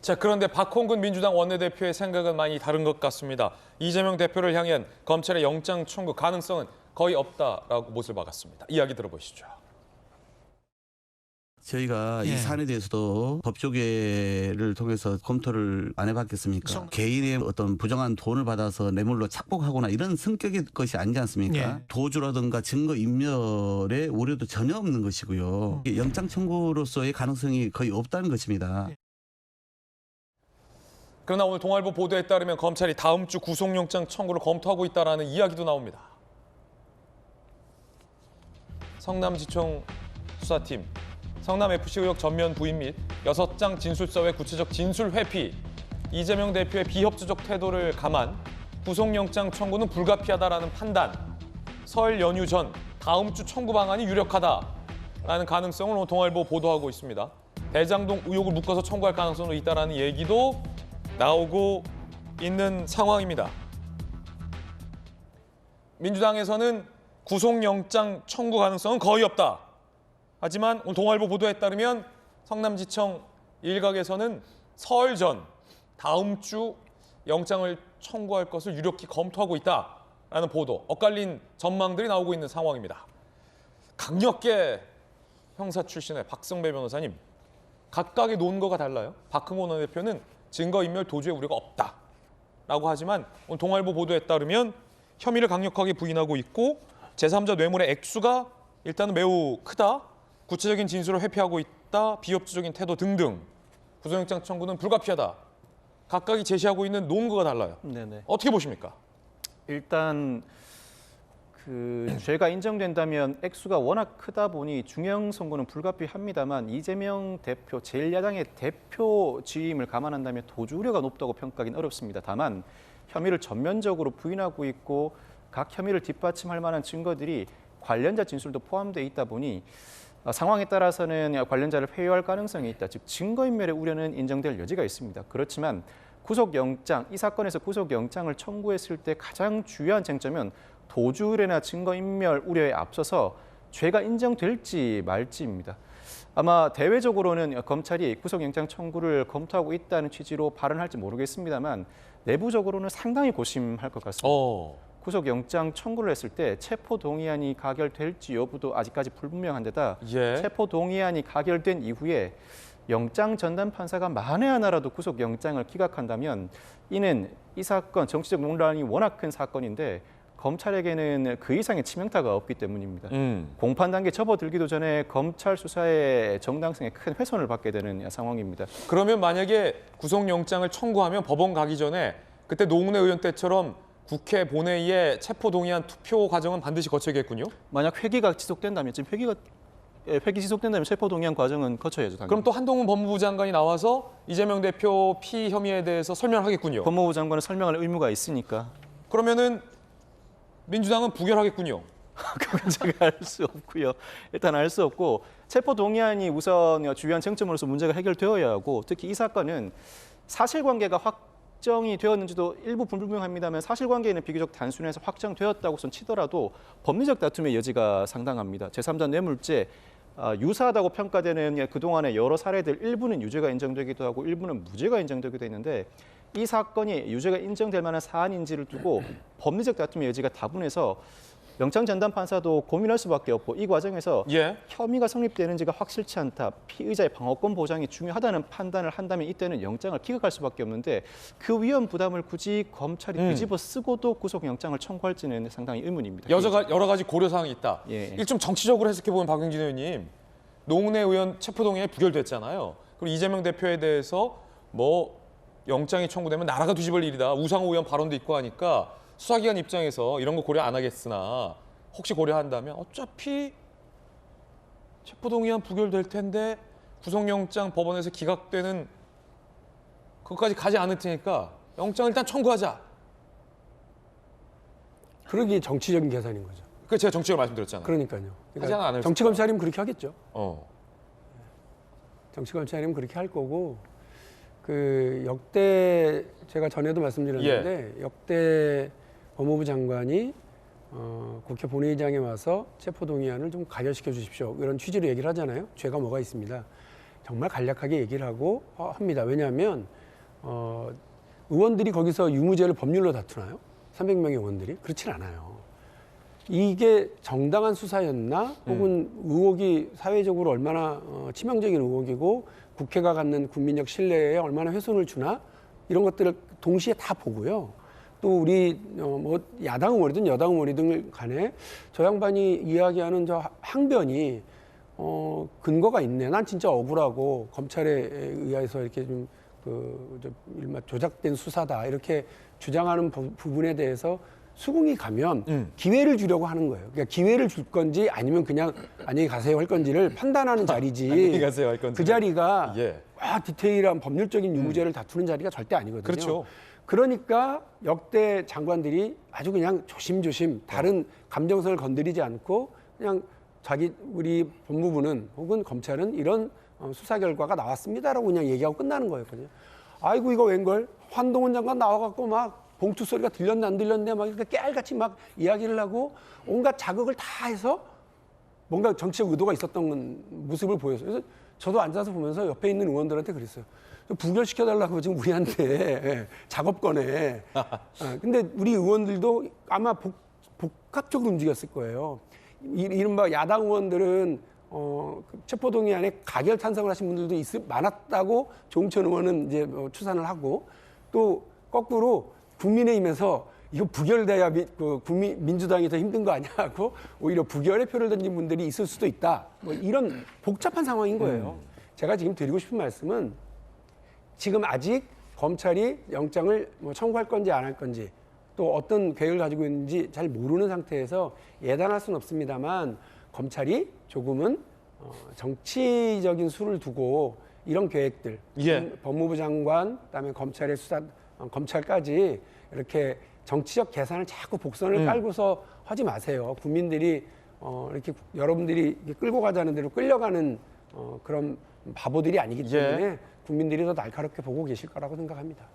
자, 그런데 박홍근 민주당 원내대표의 생각은 많이 다른 것 같습니다. 이재명 대표를 향한 검찰의 영장 청구 가능성은 거의 없다라고 못을 박았습니다. 이야기 들어보시죠. 저희가 이 사안에 대해서도 법조계를 통해서 검토를 안 해봤겠습니까? 개인의 어떤 부정한 돈을 받아서 뇌물로 착복하거나 이런 성격의 것이 아니지 않습니까? 도주라든가 증거 인멸의 우려도 전혀 없는 것이고요. 영장 청구로서의 가능성이 거의 없다는 것입니다. 그러나 오늘 동아일보 보도에 따르면 검찰이 다음 주 구속영장 청구를 검토하고 있다는 이야기도 나옵니다. 성남지청 수사팀, 성남FC 의혹 전면 부인 및 6장 진술서의 구체적 진술 회피, 이재명 대표의 비협조적 태도를 감안 구속영장 청구는 불가피하다라는 판단, 설 연휴 전 다음 주 청구 방안이 유력하다라는 가능성을 오늘 동아일보 보도하고 있습니다. 대장동 의혹을 묶어서 청구할 가능성도 있다는 얘기도 나오고 있는 상황입니다. 민주당에서는 구속영장 청구 가능성은 거의 없다. 하지만 오늘 동아일보 보도에 따르면 성남지청 일각에서는 설 전 다음 주 영장을 청구할 것을 유력히 검토하고 있다라는 보도, 엇갈린 전망들이 나오고 있는 상황입니다. 강력계 형사 출신의 박성배 변호사님, 각각의 논거가 달라요. 박흥원 원내대표는 증거인멸 도주의 우려가 없다라고 하지만 오늘 동아일보 보도에 따르면 혐의를 강력하게 부인하고 있고 제3자 뇌물의 액수가 일단은 매우 크다. 구체적인 진술을 회피하고 있다. 비협조적인 태도 등등. 구속영장 청구는 불가피하다. 각각이 제시하고 있는 논거가 달라요. 네네. 어떻게 보십니까? 일단 죄가 인정된다면 액수가 워낙 크다 보니 중형 선고는 불가피합니다만 이재명 대표, 제1야당의 대표 지임을 감안한다면 도주 우려가 높다고 평가하기는 어렵습니다. 다만 혐의를 전면적으로 부인하고 있고 각 혐의를 뒷받침할 만한 증거들이 관련자 진술도 포함되어 있다 보니 상황에 따라서는 관련자를 회유할 가능성이 있다. 즉 증거인멸의 우려는 인정될 여지가 있습니다. 그렇지만 구속영장, 이 사건에서 구속영장을 청구했을 때 가장 중요한 쟁점은 도주 의뢰나 증거인멸 우려에 앞서서 죄가 인정될지 말지입니다. 아마 대외적으로는 검찰이 구속영장 청구를 검토하고 있다는 취지로 발언할지 모르겠습니다만 내부적으로는 상당히 고심할 것 같습니다. 구속영장 청구를 했을 때 체포동의안이 가결될지 여부도 아직까지 불분명한 데다 체포동의안이 가결된 이후에 영장 전담 판사가 만에 하나라도 구속영장을 기각한다면 이는 이 사건 정치적 논란이 워낙 큰 사건인데 검찰에게는 그 이상의 치명타가 없기 때문입니다. 공판 단계 접어들기도 전에 검찰 수사의 정당성에 큰 훼손을 받게 되는 상황입니다. 그러면 만약에 구속영장을 청구하면 법원 가기 전에 그때 노웅래 의원 때처럼 국회 본회의에 체포동의안 투표 과정은 반드시 거쳐야겠군요. 만약 회기가 지속된다면 지금 회기 지속된다면 체포동의안 과정은 거쳐야죠. 당연히. 그럼 또 한동훈 법무부 장관이 나와서 이재명 대표 피의 혐의에 대해서 설명하겠군요. 법무부 장관은 설명할 의무가 있으니까. 그러면은 민주당은 부결하겠군요. 그건 제가 알 수 없고요. 일단 알 수 없고 체포동의안이 우선 주요한 쟁점으로서 문제가 해결되어야 하고 특히 이 사건은 사실관계가 확정이 되었는지도 일부 불분명합니다만 사실관계는 비교적 단순해서 확정되었다고선 치더라도 법리적 다툼의 여지가 상당합니다. 제3자 뇌물죄 유사하다고 평가되는 그동안의 여러 사례들 일부는 유죄가 인정되기도 하고 일부는 무죄가 인정되기도 했는데 이 사건이 유죄가 인정될 만한 사안인지를 두고 법리적 다툼의 여지가 다분해서 영장 전담 판사도 고민할 수밖에 없고 이 과정에서 혐의가 성립되는지가 확실치 않다. 피의자의 방어권 보장이 중요하다는 판단을 한다면 이때는 영장을 기각할 수밖에 없는데 그 위험 부담을 굳이 검찰이 뒤집어 쓰고도 구속영장을 청구할지는 상당히 의문입니다. 여러 가지 고려사항이 있다. 좀 정치적으로 해석해보면 박용진 의원님, 노웅래 의원 체포동의안이 부결됐잖아요. 그리고 이재명 대표에 대해서 영장이 청구되면 나라가 뒤집을 일이다. 우상호 의원 발언도 있고 하니까 수사기관 입장에서 이런 거 고려 안 하겠으나 혹시 고려한다면 어차피 체포동의안 부결될 텐데 구속영장 법원에서 기각되는 그것까지 가지 않을 테니까 영장을 일단 청구하자. 그러기 정치적인 계산인 거죠. 그 제가 정치적으로 말씀드렸잖아요. 그러니까요. 하지 않을 정치검찰이면 그렇게 하겠죠. 정치검찰이면 그렇게 할 거고 역대 제가 전에도 말씀드렸는데 역대 법무부 장관이 국회 본회의장에 와서 체포동의안을 좀 가결시켜 주십시오. 이런 취지로 얘기를 하잖아요. 죄가 뭐가 있습니다. 정말 간략하게 얘기를 하고 합니다. 왜냐하면 의원들이 거기서 유무죄를 법률로 다투나요? 300명의 의원들이? 그렇진 않아요. 이게 정당한 수사였나? 혹은 의혹이 사회적으로 얼마나 치명적인 의혹이고 국회가 갖는 국민적 신뢰에 얼마나 훼손을 주나? 이런 것들을 동시에 다 보고요. 또 우리 뭐 야당 의원이든 여당 의원이든 간에 저 양반이 이야기하는 저 항변이 근거가 있네. 난 진짜 억울하고 검찰에 의해서 이렇게 좀 일마 조작된 수사다 이렇게 주장하는 부분에 대해서 수긍이 가면 기회를 주려고 하는 거예요. 그러니까 기회를 줄 건지 아니면 그냥 안녕히 가세요 할 건지를 판단하는 자리지. 안녕히 가세요 할 건지. 그 자리가 예. 디테일한 법률적인 유무죄를 다투는 자리가 절대 아니거든요. 그렇죠. 그러니까 역대 장관들이 아주 그냥 조심조심 다른 감정선을 건드리지 않고 그냥 우리 법무부는 혹은 검찰은 이런 수사 결과가 나왔습니다라고 그냥 얘기하고 끝나는 거였거든요. 아이고 이거 웬걸? 한동훈 장관 나와갖고 막 봉투 소리가 들렸네 안 들렸네 막 이렇게 깨알같이 막 이야기를 하고 온갖 자극을 다 해서 뭔가 정치적 의도가 있었던 모습을 보였어요. 그래서 저도 앉아서 보면서 옆에 있는 의원들한테 그랬어요. 부결시켜달라고 지금 우리한테 작업권에. 근데 우리 의원들도 아마 복합적으로 움직였을 거예요. 이른바 야당 의원들은 체포동의안에 가결 찬성을 하신 분들도 많았다고 조응천 의원은 이제 추산을 하고 또 거꾸로 국민의힘에서 이거 부결돼야 민주당이 더 힘든 거 아니야 하고 오히려 부결의 표를 던진 분들이 있을 수도 있다. 뭐 이런 복잡한 상황인 거예요. 제가 지금 드리고 싶은 말씀은 지금 아직 검찰이 영장을 청구할 건지 안 할 건지 또 어떤 계획을 가지고 있는지 잘 모르는 상태에서 예단할 수는 없습니다만 검찰이 조금은 정치적인 수를 두고 이런 계획들, 예. 법무부 장관, 그다음에 검찰의 검찰까지 이렇게 정치적 계산을 자꾸 복선을 깔고서 하지 마세요. 국민들이 이렇게 여러분들이 끌고 가자는 대로 끌려가는 그런 바보들이 아니기 때문에 국민들이 더 날카롭게 보고 계실 거라고 생각합니다.